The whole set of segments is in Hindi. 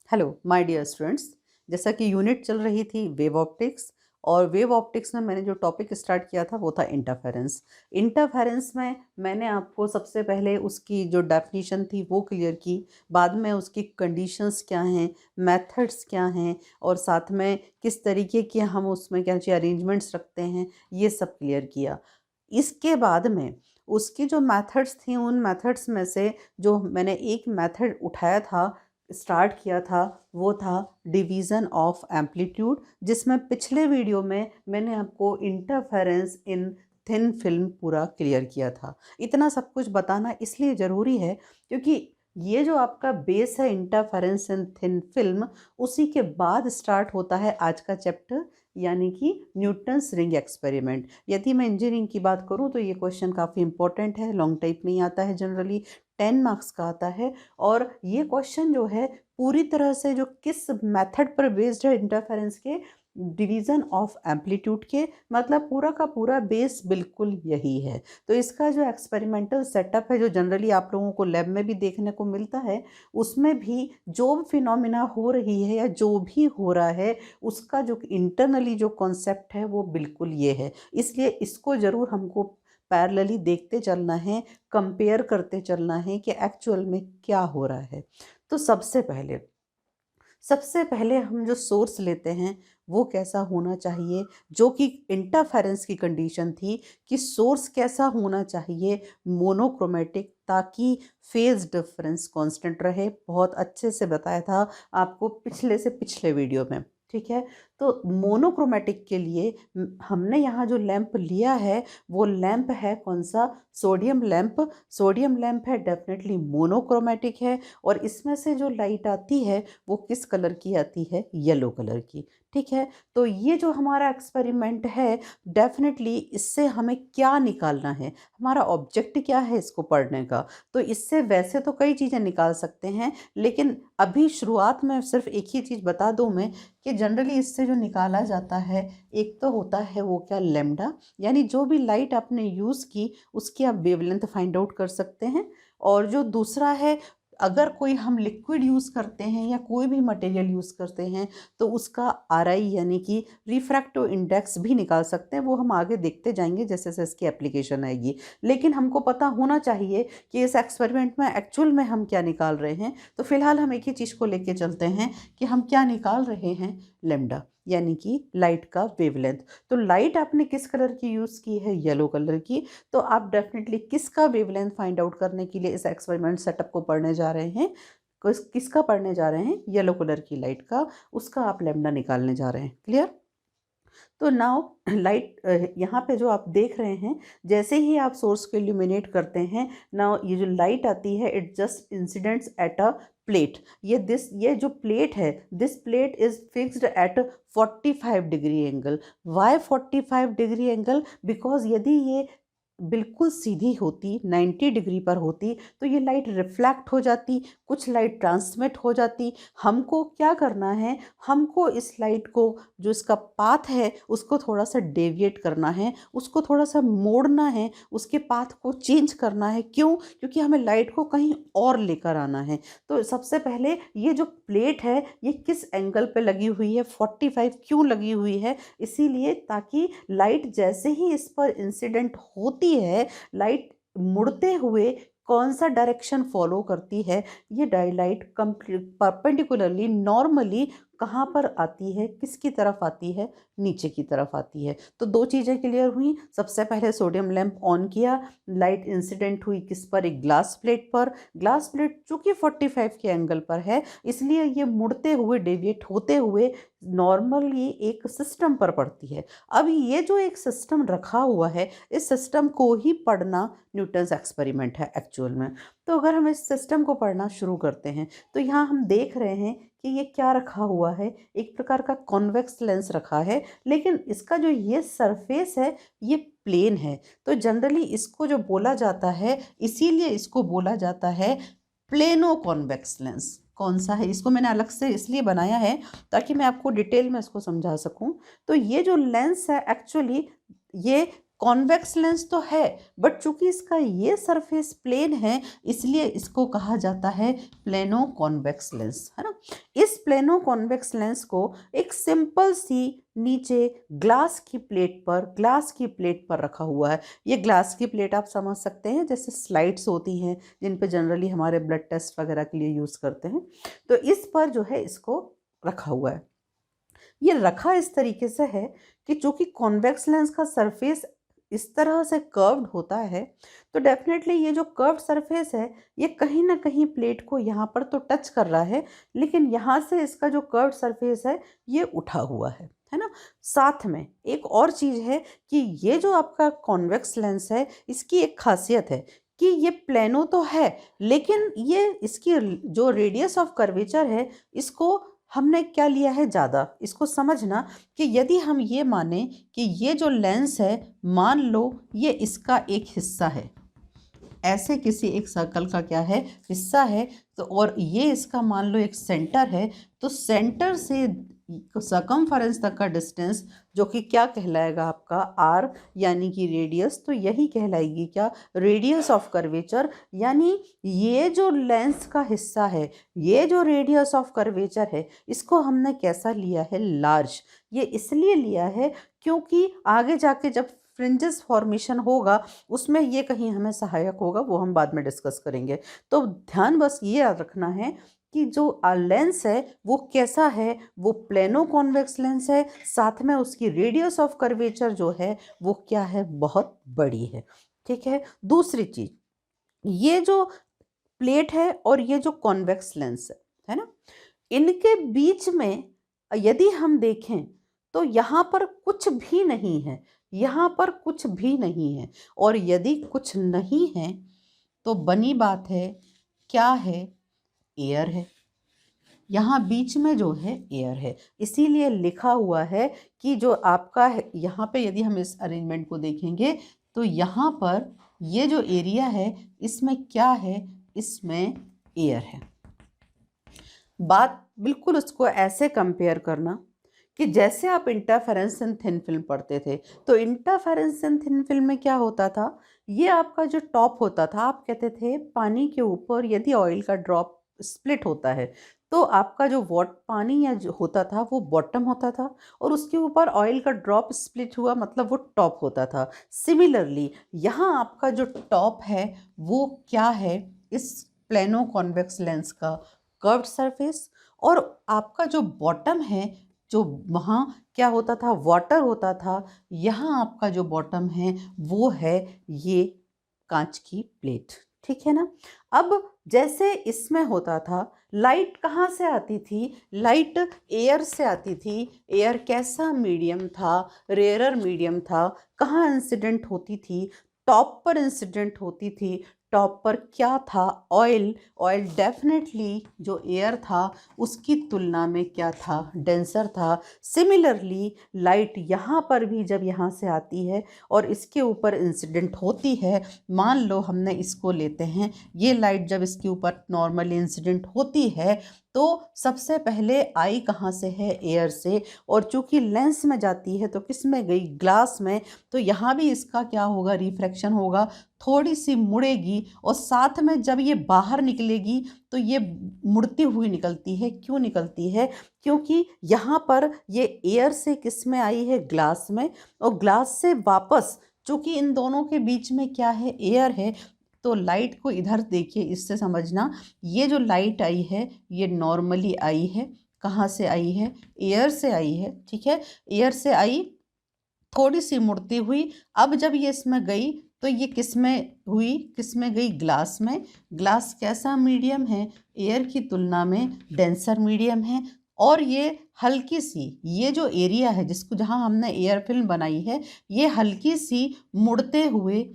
Hello my dear students. जैसा कि यूनिट चल रही थी वेव ऑप्टिक्स, और वेव ऑप्टिक्स में मैंने जो टॉपिक स्टार्ट किया था वो था इंटरफेरेंस। इंटरफेरेंस में मैंने आपको सबसे पहले उसकी जो डेफिनेशन थी वो क्लियर की, बाद में उसकी कंडीशंस क्या हैं, मेथड्स क्या हैं, और साथ में किस तरीके के हम उसमें क्या चाहिए अरेंजमेंट्स रखते हैं, ये सब क्लियर किया। इसके बाद में उसकी जो मेथड्स थी, उन मेथड्स में से जो मैंने एक मेथड उठाया था, स्टार्ट किया था, वो था डिवीज़न ऑफ एम्पलीट्यूड, जिसमें पिछले वीडियो में मैंने आपको इंटरफेरेंस इन थिन फिल्म पूरा क्लियर किया था। इतना सब कुछ बताना इसलिए ज़रूरी है क्योंकि ये जो आपका बेस है इंटरफेरेंस इन थिन फिल्म, उसी के बाद स्टार्ट होता है आज का चैप्टर, यानी कि न्यूटन्स रिंग एक्सपेरिमेंट। यदि मैं इंजीनियरिंग की बात करूँ तो ये क्वेश्चन काफ़ी इंपॉर्टेंट है, लॉन्ग टाइप में ही आता है, जनरली 10 मार्क्स का आता है। और ये क्वेश्चन जो है पूरी तरह से जो किस मेथड पर बेस्ड है, इंटरफेरेंस के डिवीज़न ऑफ एम्पलीट्यूड के, मतलब पूरा का पूरा बेस बिल्कुल यही है। तो इसका जो एक्सपेरिमेंटल सेटअप है, जो जनरली आप लोगों को लैब में भी देखने को मिलता है, उसमें भी जो फिनोमिना हो रही है या जो भी हो रहा है, उसका जो इंटरनली जो कॉन्सेप्ट है वो बिल्कुल ये है। इसलिए इसको ज़रूर हमको पैरेलली देखते चलना है, कंपेयर करते चलना है कि एक्चुअल में क्या हो रहा है। तो सबसे पहले हम जो सोर्स लेते हैं वो कैसा होना चाहिए, जो कि इंटरफेरेंस की कंडीशन थी कि सोर्स कैसा होना चाहिए, मोनोक्रोमेटिक, ताकि फेज डिफरेंस कांस्टेंट रहे। बहुत अच्छे से बताया था आपको पिछले से पिछले वीडियो में, ठीक है। तो मोनोक्रोमेटिक के लिए हमने यहाँ जो लैंप लिया है वो लैंप है कौन सा, सोडियम लैंप। सोडियम लैंप है, डेफिनेटली मोनोक्रोमेटिक है, और इसमें से जो लाइट आती है वो किस कलर की आती है, येलो कलर की, ठीक है। तो ये जो हमारा एक्सपेरिमेंट है, डेफिनेटली इससे हमें क्या निकालना है, हमारा ऑब्जेक्ट क्या है इसको पढ़ने का। तो इससे वैसे तो कई चीज़ें निकाल सकते हैं, लेकिन अभी शुरुआत में सिर्फ एक ही चीज़ बता दूं मैं कि जनरली इससे जो निकाला जाता है, एक तो होता है वो क्या, लेमडा, यानी जो भी लाइट आपने यूज़ की उसकी आप वेवलेंथ फाइंड आउट कर सकते हैं। और जो दूसरा है, अगर कोई हम लिक्विड यूज़ करते हैं या कोई भी मटेरियल यूज़ करते हैं तो उसका आरआई यानी कि रिफ्रैक्टिव इंडेक्स भी निकाल सकते हैं। वो हम आगे देखते जाएंगे जैसे जैसे इसकी एप्लीकेशन आएगी, लेकिन हमको पता होना चाहिए कि इस एक्सपेरिमेंट में एक्चुअल में हम क्या निकाल रहे हैं। तो फिलहाल हम एक ही चीज़ को लेके चलते हैं कि हम क्या निकाल रहे हैं, लेमडा, यानी कि लाइट का वेवलेंथ। तो लाइट आपने किस कलर की यूज़ की है, येलो कलर की। तो आप डेफिनेटली किसका वेवलेंथ फाइंड आउट करने के लिए इस एक्सपेरिमेंट सेटअप को पढ़ने जा रहे हैं, किसका पढ़ने जा रहे हैं, येलो कलर की लाइट का, उसका आप लेमडा निकालने जा रहे हैं। क्लियर। तो नाउ लाइट यहाँ पे जो आप देख रहे हैं, जैसे ही आप सोर्स को इल्यूमिनेट करते हैं, नाउ ये जो लाइट आती है it just incidents at a plate. ये जो प्लेट है, this plate is fixed at 45 degree angle. Why 45 degree angle, because यदि ये बिल्कुल सीधी होती, 90 डिग्री पर होती, तो ये लाइट रिफ्लेक्ट हो जाती, कुछ लाइट ट्रांसमिट हो जाती। हमको क्या करना है, हमको इस लाइट को, जो इसका पाथ है उसको थोड़ा सा डेविएट करना है, उसको थोड़ा सा मोड़ना है, उसके पाथ को चेंज करना है। क्यों? क्योंकि हमें लाइट को कहीं और लेकर आना है। तो सबसे पहले ये जो प्लेट है ये किस एंगल पे लगी हुई है, 45 क्यों लगी हुई है, इसीलिए ताकि लाइट जैसे ही इस पर इंसिडेंट होती है, लाइट मुड़ते हुए कौन सा डायरेक्शन फॉलो करती है, ये डायलाइट कंप्लीट परपेंडिकुलरली नॉर्मली कहाँ पर आती है, किसकी तरफ आती है, नीचे की तरफ आती है। तो दो चीज़ें क्लियर हुई। सबसे पहले सोडियम लैंप ऑन किया, लाइट इंसिडेंट हुई किस पर, एक ग्लास प्लेट पर। ग्लास प्लेट चूँकि 45 के एंगल पर है, इसलिए ये मुड़ते हुए, डेविएट होते हुए नॉर्मली एक सिस्टम पर पड़ती है। अब ये जो एक सिस्टम रखा हुआ है, इस सिस्टम को ही पढ़ना न्यूटन्स एक्सपेरिमेंट है एक्चुअल में। तो अगर हम इस सिस्टम को पढ़ना शुरू करते हैं तो यहाँ हम देख रहे हैं कि ये क्या रखा हुआ है, एक प्रकार का कॉन्वेक्स लेंस रखा है, लेकिन इसका जो ये सरफेस है ये प्लेन है। तो जनरली इसको जो बोला जाता है, इसीलिए इसको बोला जाता है प्लेनो कॉन्वेक्स लेंस। कौन सा है, इसको मैंने अलग से इसलिए बनाया है ताकि मैं आपको डिटेल में इसको समझा सकूं। तो ये जो लेंस है एक्चुअली ये कॉन्वेक्स लेंस तो है, बट चूंकि इसका ये सरफेस प्लेन है इसलिए इसको कहा जाता है प्लेनो कॉन्वेक्स लेंस, है ना। इस प्लेनो कॉन्वेक्स लेंस को एक सिंपल सी नीचे ग्लास की प्लेट पर रखा हुआ है। ये ग्लास की प्लेट आप समझ सकते हैं जैसे स्लाइड्स होती हैं जिन पे जनरली हमारे ब्लड टेस्ट वगैरह के लिए यूज़ करते हैं, तो इस पर जो है इसको रखा हुआ है। ये रखा इस तरीके से है कि चूंकि कॉन्वेक्स लेंस का सरफेस इस तरह से कर्व्ड होता है, तो डेफिनेटली ये जो कर्व्ड सरफेस है ये कहीं ना कहीं प्लेट को यहाँ पर तो टच कर रहा है, लेकिन यहाँ से इसका जो कर्व्ड सरफेस है ये उठा हुआ है ना। साथ में एक और चीज़ है कि ये जो आपका कॉन्वेक्स लेंस है इसकी एक खासियत है कि ये प्लेनो तो है, लेकिन ये इसकी जो रेडियस ऑफ कर्वेचर है इसको हमने क्या लिया है ज़्यादा। इसको समझना कि यदि हम ये माने कि ये जो लेंस है मान लो ये इसका एक हिस्सा है, ऐसे किसी एक सर्कल का क्या है हिस्सा है, तो और ये इसका मान लो एक सेंटर है, तो सेंटर से सर्कमफेरेंस तक का डिस्टेंस जो कि क्या कहलाएगा आपका आर यानी कि रेडियस, तो यही कहलाएगी क्या रेडियस ऑफ कर्वेचर। यानी ये जो लेंस का हिस्सा है, ये जो रेडियस ऑफ कर्वेचर है, इसको हमने कैसा लिया है लार्ज। ये इसलिए लिया है क्योंकि आगे जाके जब फ्रिंजेस फॉर्मेशन होगा उसमें ये कहीं हमें सहायक होगा, वो हम बाद में डिस्कस करेंगे। तो ध्यान बस ये याद रखना है कि जो लेंस है वो कैसा है, वो प्लेनो कॉन्वेक्स लेंस है, साथ में उसकी रेडियस ऑफ कर्वेचर जो है वो क्या है बहुत बड़ी है। ठीक है। दूसरी चीज, ये जो प्लेट है और ये जो कॉन्वेक्स लेंस है ना, इनके बीच में यदि हम देखें तो यहाँ पर कुछ भी नहीं है, यहाँ पर कुछ भी नहीं है, और यदि कुछ नहीं है तो बनी बात है क्या है, एयर है। यहाँ बीच में जो है एयर है, इसीलिए लिखा हुआ है कि जो आपका है यहाँ पे यदि हम इस अरेंजमेंट को देखेंगे तो यहाँ पर ये जो एरिया है इसमें क्या है, इसमें एयर है। बात बिल्कुल उसको ऐसे कंपेयर करना कि जैसे आप इंटरफेरेंस इन थिन फिल्म पढ़ते थे, तो इंटरफेरेंस इन थिन फिल्म में क्या होता था, ये आपका जो टॉप होता था, आप कहते थे पानी के ऊपर यदि ऑयल का ड्रॉप स्प्लिट होता है तो आपका जो पानी या जो होता था वो बॉटम होता था, और उसके ऊपर ऑयल का ड्रॉप स्प्लिट हुआ मतलब वो टॉप होता था। सिमिलरली यहाँ आपका जो टॉप है वो क्या है, इस प्लेनो कॉन्वेक्स लेंस का कर्व्ड सरफेस, और आपका जो बॉटम है जो वहाँ क्या होता था वाटर होता था, यहाँ आपका जो बॉटम है वो है ये कांच की प्लेट। ठीक है ना। अब जैसे इसमें होता था, लाइट कहाँ से आती थी, लाइट एयर से आती थी। एयर कैसा मीडियम था, रेयरर मीडियम था। कहाँ इंसिडेंट होती थी, टॉप पर इंसिडेंट होती थी। टॉप पर क्या था, ऑयल। ऑयल डेफिनेटली जो एयर था उसकी तुलना में क्या था, डेंसर था। सिमिलरली लाइट यहाँ पर भी जब यहाँ से आती है और इसके ऊपर इंसिडेंट होती है, मान लो हमने इसको लेते हैं, ये लाइट जब इसके ऊपर नॉर्मली इंसिडेंट होती है तो सबसे पहले आई कहाँ से है, एयर से, और चूंकि लेंस में जाती है तो किस में गई, ग्लास में, तो यहाँ भी इसका क्या होगा, रिफ्रैक्शन होगा, थोड़ी सी मुड़ेगी, और साथ में जब ये बाहर निकलेगी तो ये मुड़ती हुई निकलती है। क्यों निकलती है, क्योंकि यहाँ पर ये एयर से किस में आई है, ग्लास में, और ग्लास से वापस, चूंकि इन दोनों के बीच में क्या है, एयर है, तो लाइट को इधर देखिए, इससे समझना ये जो लाइट आई है ये नॉर्मली आई है, कहाँ से आई है, एयर से आई है। ठीक है, एयर से आई, थोड़ी सी मुड़ती हुई, अब जब ये इसमें गई तो ये किस में हुई, किस में गई, ग्लास में। ग्लास कैसा मीडियम है, एयर की तुलना में डेंसर मीडियम है, और ये हल्की सी, ये जो एरिया है जिसको जहाँ हमने एयर फिल्म बनाई है, ये हल्की सी मुड़ते हुए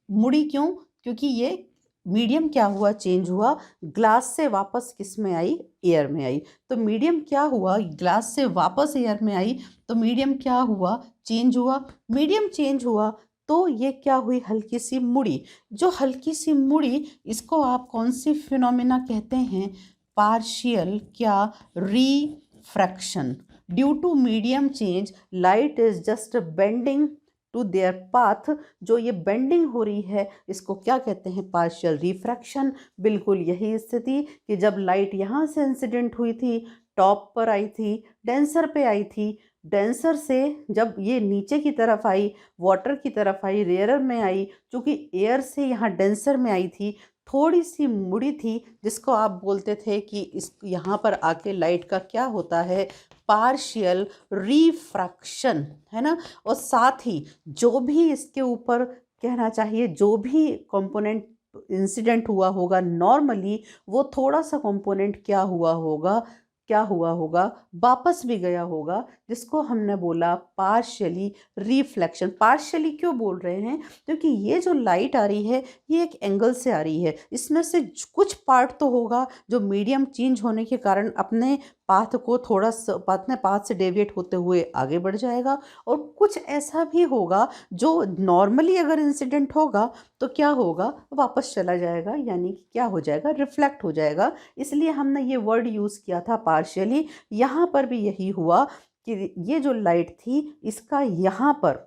मुड़ी। क्यों, क्योंकि ये मीडियम क्या हुआ, चेंज हुआ, ग्लास से वापस किस में आई, एयर में आई। तो मीडियम क्या हुआ, ग्लास से वापस एयर में आई, तो मीडियम क्या हुआ, चेंज हुआ। मीडियम चेंज हुआ तो ये क्या हुई, हल्की सी मुड़ी। जो हल्की सी मुड़ी, इसको आप कौन सी फिनोमिना कहते हैं, पार्शियल क्या, refraction. Due to medium change light is just bending to their path, जो ये बेंडिंग हो रही है इसको क्या कहते हैं, पार्शियल रिफ्रैक्शन। बिल्कुल यही स्थिति कि जब लाइट यहाँ से इंसिडेंट हुई थी, टॉप पर आई थी, डेंसर पे आई थी, डेंसर से जब ये नीचे की तरफ आई, वाटर की तरफ आई, रेयरर में आई, चूँकि एयर से यहाँ डेंसर में आई थी, थोड़ी सी मुड़ी थी, जिसको आप बोलते थे कि इस यहाँ पर आके लाइट का क्या होता है, पार्शियल रिफ्रैक्शन, है ना। और साथ ही जो भी इसके ऊपर कहना चाहिए, जो भी कंपोनेंट इंसिडेंट हुआ होगा नॉर्मली, वो थोड़ा सा कंपोनेंट क्या हुआ होगा, वापस भी गया होगा, जिसको हमने बोला पार्शियली रिफ्लेक्शन। पार्शियली क्यों बोल रहे हैं, क्योंकि ये जो लाइट आ रही है ये एक एंगल से आ रही है, इसमें से कुछ पार्ट तो होगा जो मीडियम चेंज होने के कारण अपने पाथ को थोड़ा सा अपने पाथ से डेविएट होते हुए आगे बढ़ जाएगा, और कुछ ऐसा भी होगा जो नॉर्मली अगर इंसिडेंट होगा तो क्या होगा, वापस चला जाएगा, यानी कि क्या हो जाएगा, रिफ्लेक्ट हो जाएगा। इसलिए हमने ये वर्ड यूज़ किया था पार्शियली। यहाँ पर भी यही हुआ कि ये जो लाइट थी इसका यहाँ पर,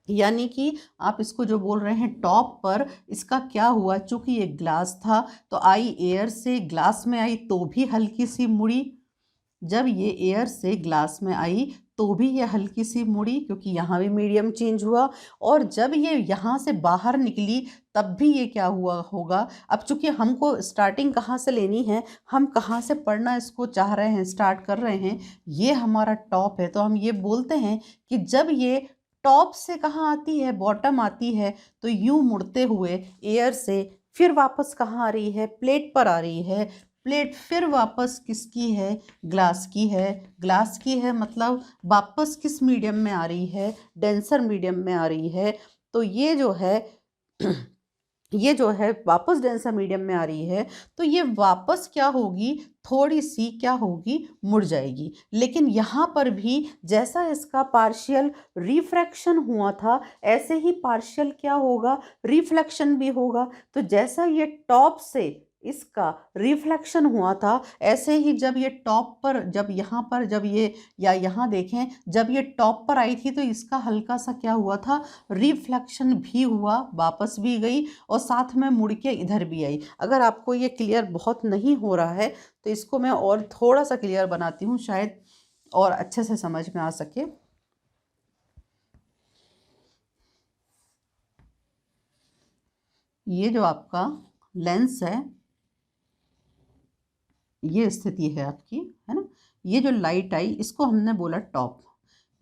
यानी कि आप इसको जो बोल रहे हैं टॉप पर, इसका क्या हुआ, चूंकि ये ग्लास था तो आई एयर से ग्लास में आई तो भी हल्की सी मुड़ी, जब ये एयर से ग्लास में आई तो भी ये हल्की सी मुड़ी, क्योंकि यहाँ भी मीडियम चेंज हुआ, और जब ये यहाँ से बाहर निकली तब भी ये क्या हुआ होगा। अब चूंकि हमको स्टार्टिंग कहाँ से लेनी है, हम कहाँ से पढ़ना इसको चाह रहे हैं, स्टार्ट कर रहे हैं, ये हमारा टॉप है, तो हम ये बोलते हैं कि जब ये टॉप से कहाँ आती है, बॉटम आती है, तो यूं मुड़ते हुए एयर से फिर वापस कहाँ आ रही है, प्लेट पर आ रही है, प्लेट फिर वापस किसकी है, ग्लास की है, ग्लास की है मतलब वापस किस मीडियम में आ रही है, डेंसर मीडियम में आ रही है। तो ये जो है ये जो है वापस डेंसर मीडियम में आ रही है, तो ये वापस क्या होगी, थोड़ी सी क्या होगी, मुड़ जाएगी। लेकिन यहाँ पर भी जैसा इसका पार्शियल रिफ्रैक्शन हुआ था, ऐसे ही पार्शियल क्या होगा, रिफ्लेक्शन भी होगा। तो जैसा ये टॉप से इसका रिफ्लेक्शन हुआ था, ऐसे ही जब ये टॉप पर, जब यहाँ पर, जब ये, या यहाँ देखें, जब ये टॉप पर आई थी तो इसका हल्का सा क्या हुआ था, रिफ्लेक्शन भी हुआ, वापस भी गई, और साथ में मुड़ के इधर भी आई। अगर आपको ये क्लियर बहुत नहीं हो रहा है तो इसको मैं और थोड़ा सा क्लियर बनाती हूँ, शायद और अच्छे से समझ में आ सके। ये जो आपका लेंस है, ये स्थिति है आपकी, है ना। ये जो लाइट आई इसको हमने बोला टॉप,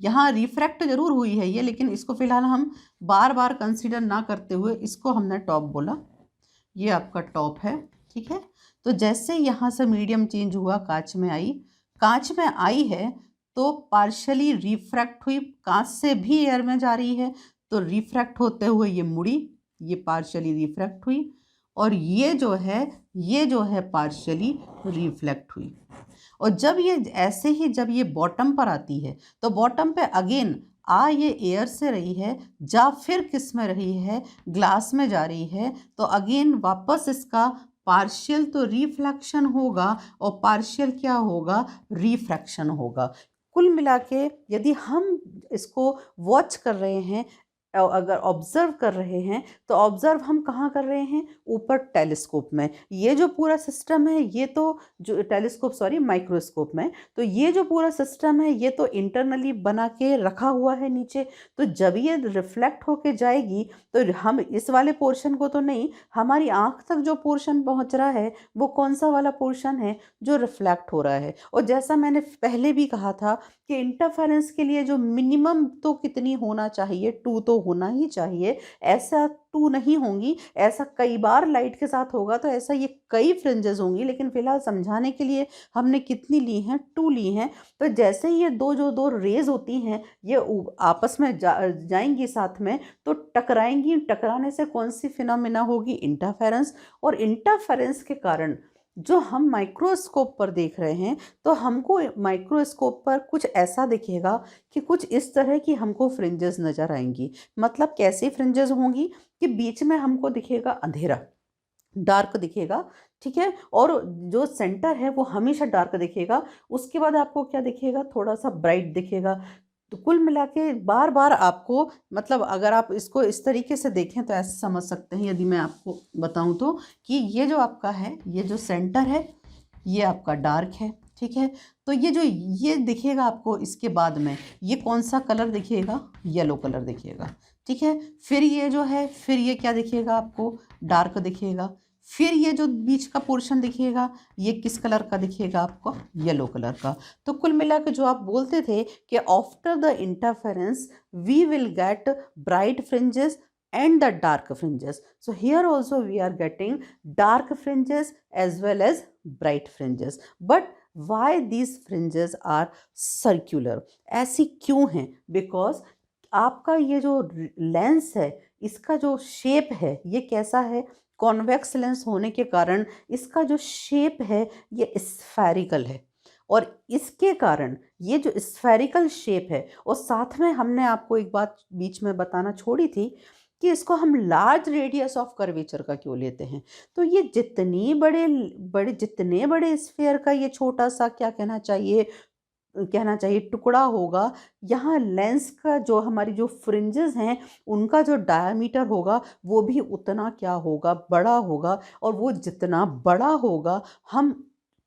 यहाँ रिफ्रैक्ट जरूर हुई है ये, लेकिन इसको फिलहाल हम बार बार कंसीडर ना करते हुए इसको हमने टॉप बोला। ये आपका टॉप है, ठीक है। तो जैसे यहाँ से मीडियम चेंज हुआ, कांच में आई, कांच में आई है तो पार्शली रिफ्रैक्ट हुई, कांच से भी एयर में जा रही है तो रिफ्रैक्ट होते हुए ये मुड़ी, ये पार्शली रिफ्रैक्ट हुई, और ये जो है पार्शली रिफ्लेक्ट हुई। और जब ये ऐसे ही जब ये बॉटम पर आती है तो बॉटम पे अगेन ये एयर से रही है, जा फिर किस में रही है, ग्लास में जा रही है, तो अगेन वापस इसका पार्शियल तो रिफ्लेक्शन होगा और पार्शियल क्या होगा, रिफ्रैक्शन होगा। कुल मिला के यदि हम इसको वॉच कर रहे हैं, अगर ऑब्जर्व कर रहे हैं, तो ऑब्जर्व हम कहाँ कर रहे हैं, ऊपर टेलीस्कोप में। ये जो पूरा सिस्टम है, ये तो जो टेलीस्कोप, सॉरी माइक्रोस्कोप में, तो ये जो पूरा सिस्टम है ये तो इंटरनली बना के रखा हुआ है नीचे। तो जब ये रिफ्लेक्ट होके जाएगी तो हम इस वाले पोर्शन को तो नहीं, हमारी आँख तक जो पोर्शन पहुँच रहा है वो कौन सा वाला पोर्शन है, जो रिफ्लेक्ट हो रहा है। और जैसा मैंने पहले भी कहा था कि इंटरफेरेंस के लिए जो मिनिमम तो कितनी होना चाहिए, 2 तो होना ही चाहिए। ऐसा 2 नहीं होंगी, ऐसा कई बार लाइट के साथ होगा तो ऐसा ये कई फ्रिंजेस होंगी, लेकिन फिलहाल समझाने के लिए हमने कितनी ली हैं, 2 ली हैं। तो जैसे ही ये जो दो रेज होती हैं ये आपस में जाएंगी साथ में, तो टकराएंगी, टकराने से कौन सी फिनोमिना होगी, इंटरफेरेंस। और इंटरफेरेंस के कारण जो हम माइक्रोस्कोप पर देख रहे हैं, तो हमको माइक्रोस्कोप पर कुछ ऐसा दिखेगा कि कुछ इस तरह की हमको फ्रिंजेस नज़र आएंगी। मतलब कैसी फ्रिंजेस होंगी कि बीच में हमको दिखेगा अंधेरा, डार्क दिखेगा, ठीक है, और जो सेंटर है वो हमेशा डार्क दिखेगा। उसके बाद आपको क्या दिखेगा, थोड़ा सा ब्राइट दिखेगा। तो कुल मिला के बार बार आपको, मतलब अगर आप इसको इस तरीके से देखें तो ऐसे समझ सकते हैं, यदि मैं आपको बताऊं तो, कि ये जो आपका है, ये जो सेंटर है, ये आपका डार्क है, ठीक है। तो ये जो ये दिखेगा आपको, इसके बाद में ये कौन सा कलर दिखेगा, येलो कलर दिखेगा, ठीक है। फिर ये जो है, फिर ये क्या दिखेगा आपको, डार्क दिखेगा। फिर ये जो बीच का पोर्शन दिखेगा, ये किस कलर का दिखेगा आपको, येलो कलर का। तो कुल मिला के जो आप बोलते थे कि after the interference we will get bright fringes and the dark fringes. So here also we are getting dark fringes as well as bright fringes. But why these fringes are circular? ऐसी क्यों हैं? Because आपका ये जो लेंस है, इसका जो शेप है, ये कैसा है, कॉन्वेक्स लेंस होने के कारण इसका जो शेप है ये स्फेरिकल है। और इसके कारण ये जो स्फेरिकल शेप है, और साथ में हमने आपको एक बात बीच में बताना छोड़ी थी कि इसको हम लार्ज रेडियस ऑफ कर्वेचर का क्यों लेते हैं। तो ये जितने बड़े स्फीयर का ये छोटा सा क्या कहना चाहिए टुकड़ा होगा, यहाँ लेंस का जो हमारी जो फ्रिंजेस हैं उनका जो डायामीटर होगा वो भी उतना क्या होगा, बड़ा होगा। और वो जितना बड़ा होगा, हम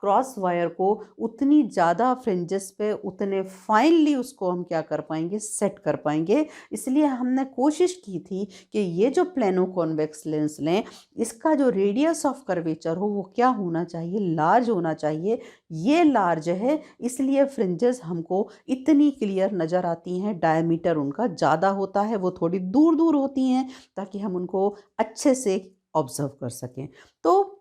क्रॉस वायर को उतनी ज़्यादा फ्रिंजेस पे उतने फाइनली उसको हम क्या कर पाएंगे, सेट कर पाएंगे। इसलिए हमने कोशिश की थी कि ये जो प्लेनो कॉन्वेक्स लेंस लें, इसका जो रेडियस ऑफ कर्वेचर हो वो क्या होना चाहिए, लार्ज होना चाहिए। ये लार्ज है, इसलिए फ्रिंजेस हमको इतनी क्लियर नज़र आती हैं, डायमीटर उनका ज़्यादा होता है, वो थोड़ी दूर दूर होती हैं ताकि हम उनको अच्छे से ऑब्जर्व कर सकें। तो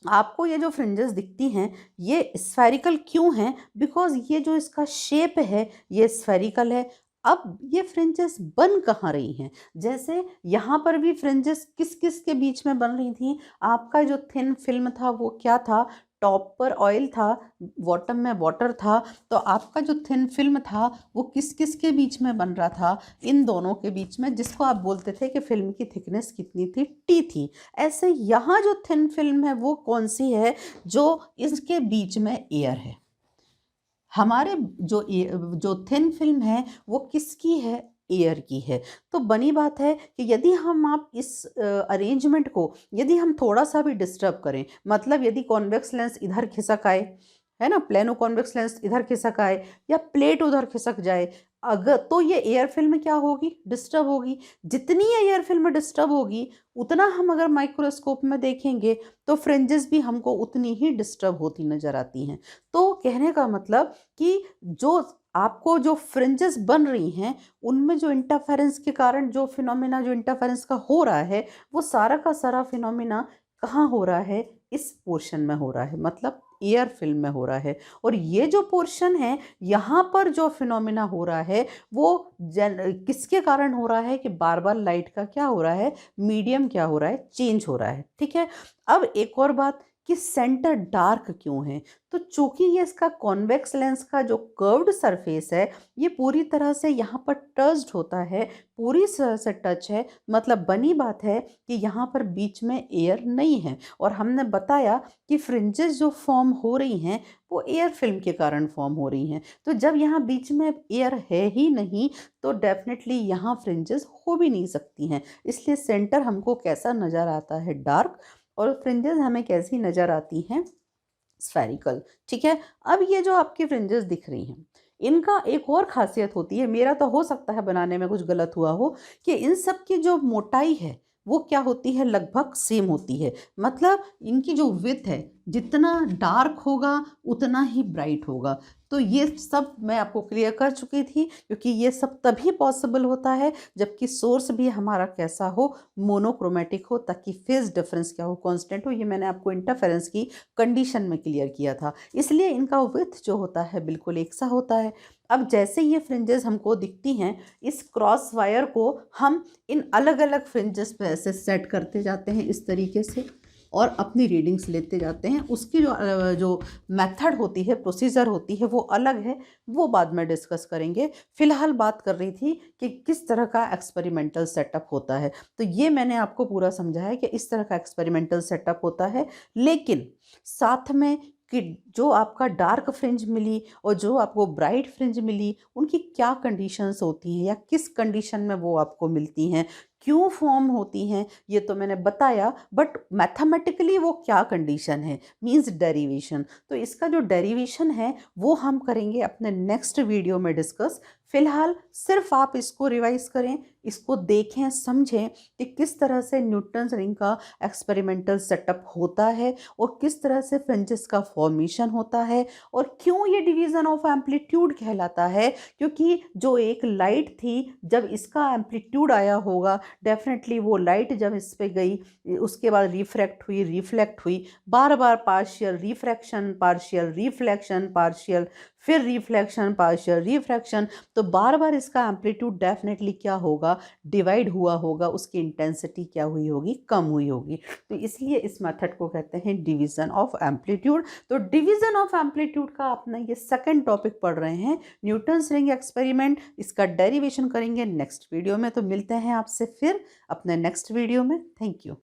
आपको ये जो फ्रिंजेस दिखती हैं ये स्फेरिकल क्यों हैं, बिकॉज ये जो इसका शेप है ये स्फेरिकल है। अब ये फ्रिंजेस बन कहाँ रही हैं, जैसे यहाँ पर भी फ्रिंजेस किस किस के बीच में बन रही थी, आपका जो थिन फिल्म था वो क्या था, टॉप पर ऑयल था, बॉटम में वाटर था। तो आपका जो थिन फिल्म था वो किस किस के बीच में बन रहा था, इन दोनों के बीच में, जिसको आप बोलते थे कि फिल्म की थिकनेस कितनी थी, टी थी। ऐसे यहाँ जो थिन फिल्म है वो कौन सी है, जो इसके बीच में एयर है। हमारे जो थिन फिल्म है वो किसकी है, एयर की है। तो बनी बात है कि यदि आप इस अरेंजमेंट को यदि हम थोड़ा सा भी डिस्टर्ब करें, मतलब यदि कॉन्वेक्स लेंस इधर खिसक आए, है ना, प्लेनो कॉन्वेक्स लेंस इधर खिसक आए या प्लेट उधर खिसक जाए, अगर तो ये एयर फिल्म क्या होगी, डिस्टर्ब होगी। जितनी ये एयर फिल्म डिस्टर्ब होगी उतना हम अगर माइक्रोस्कोप में देखेंगे तो फ्रिंजेस भी हमको उतनी ही डिस्टर्ब होती नजर आती हैं। तो कहने का मतलब कि जो आपको जो फ्रिंजेस बन रही हैं उनमें जो इंटरफेरेंस के कारण जो फिनोमिना जो इंटरफेरेंस का हो रहा है, वो सारा का सारा फिनोमिना कहाँ हो रहा है, इस पोर्शन में हो रहा है, मतलब एयर फिल्म में हो रहा है। और ये जो पोर्शन है यहाँ पर जो फिनोमिना हो रहा है वो किसके कारण हो रहा है कि बार बार लाइट का क्या हो रहा है, मीडियम क्या हो रहा है, चेंज हो रहा है, ठीक है। अब एक और बात कि सेंटर डार्क क्यों है, तो चूंकि ये इसका कॉन्वेक्स लेंस का जो कर्व्ड सरफेस है ये पूरी तरह से यहाँ पर टच्ड होता है, पूरी तरह से टच है, मतलब बनी बात है कि यहाँ पर बीच में एयर नहीं है। और हमने बताया कि फ्रिंजेस जो फॉर्म हो रही हैं वो एयर फिल्म के कारण फॉर्म हो रही हैं। तो जब यहाँ बीच में एयर है ही नहीं तो डेफिनेटली यहाँ फ्रिंजेस हो भी नहीं सकती हैं। इसलिए सेंटर हमको कैसा नज़र आता है, डार्क, और फ्रिंजेस हमें कैसी नज़र आती हैं, स्फेरिकल, ठीक है। अब ये जो आपकी फ्रिंजेस दिख रही हैं इनका एक और खासियत होती है, मेरा तो हो सकता है बनाने में कुछ गलत हुआ हो, कि इन सब की जो मोटाई है वो क्या होती है, लगभग सेम होती है। मतलब इनकी जो विड्थ है जितना डार्क होगा उतना ही ब्राइट होगा। तो ये सब मैं आपको क्लियर कर चुकी थी, क्योंकि ये सब तभी पॉसिबल होता है जबकि सोर्स भी हमारा कैसा हो, मोनोक्रोमेटिक हो, ताकि फेज डिफरेंस क्या हो, कांस्टेंट हो। ये मैंने आपको इंटरफेरेंस की कंडीशन में क्लियर किया था। इसलिए इनका विड्थ जो होता है बिल्कुल एक सा होता है। अब जैसे ये फ्रिंजेस हमको दिखती हैं, इस क्रॉस वायर को हम इन अलग अलग फ्रिंजेस पे ऐसे सेट करते जाते हैं इस तरीके से, और अपनी रीडिंग्स लेते जाते हैं। उसकी जो मेथड होती है, प्रोसीजर होती है, वो अलग है, वो बाद में डिस्कस करेंगे। फ़िलहाल बात कर रही थी कि किस तरह का एक्सपेरिमेंटल सेटअप होता है। तो ये मैंने आपको पूरा समझाया कि इस तरह का एक्सपेरिमेंटल सेटअप होता है, लेकिन साथ में कि जो आपका डार्क फ्रिंज मिली और जो आपको ब्राइट फ्रिंज मिली, उनकी क्या कंडीशंस होती हैं या किस कंडीशन में वो आपको मिलती हैं, क्यों फॉर्म होती हैं, ये तो मैंने बताया। बट मैथमेटिकली वो क्या कंडीशन है, मींस डेरिवेशन। तो इसका जो डेरिवेशन है वो हम करेंगे अपने नेक्स्ट वीडियो में डिस्कस। फिलहाल सिर्फ आप इसको रिवाइज करें, इसको देखें, समझें कि किस तरह से न्यूटन्स रिंग का एक्सपेरिमेंटल सेटअप होता है और किस तरह से फ्रिंजेस का फॉर्मेशन होता है और क्यों ये डिवीज़न ऑफ एम्पलीट्यूड कहलाता है। क्योंकि जो एक लाइट थी, जब इसका एम्पलीट्यूड आया होगा, डेफिनेटली वो लाइट जब इस पे गई, उसके बाद रिफ्लेक्ट हुई, बार बार partial refraction, partial reflection, partial फिर रिफ्लेक्शन, पार्शियल रिफ्रैक्शन, तो बार बार इसका एम्पलीट्यूड डेफिनेटली क्या होगा, डिवाइड हुआ होगा, उसकी इंटेंसिटी क्या हुई होगी, कम हुई होगी। तो इसलिए इस मेथड को कहते हैं डिवीज़न ऑफ एम्पलीट्यूड। तो डिवीज़न ऑफ एम्पलीट्यूड का अपना ये सेकंड टॉपिक पढ़ रहे हैं, न्यूटन्स रिंग एक्सपेरिमेंट। इसका डेरिवेशन करेंगे नेक्स्ट वीडियो में। तो मिलते हैं आपसे फिर अपने नेक्स्ट वीडियो में। Thank you.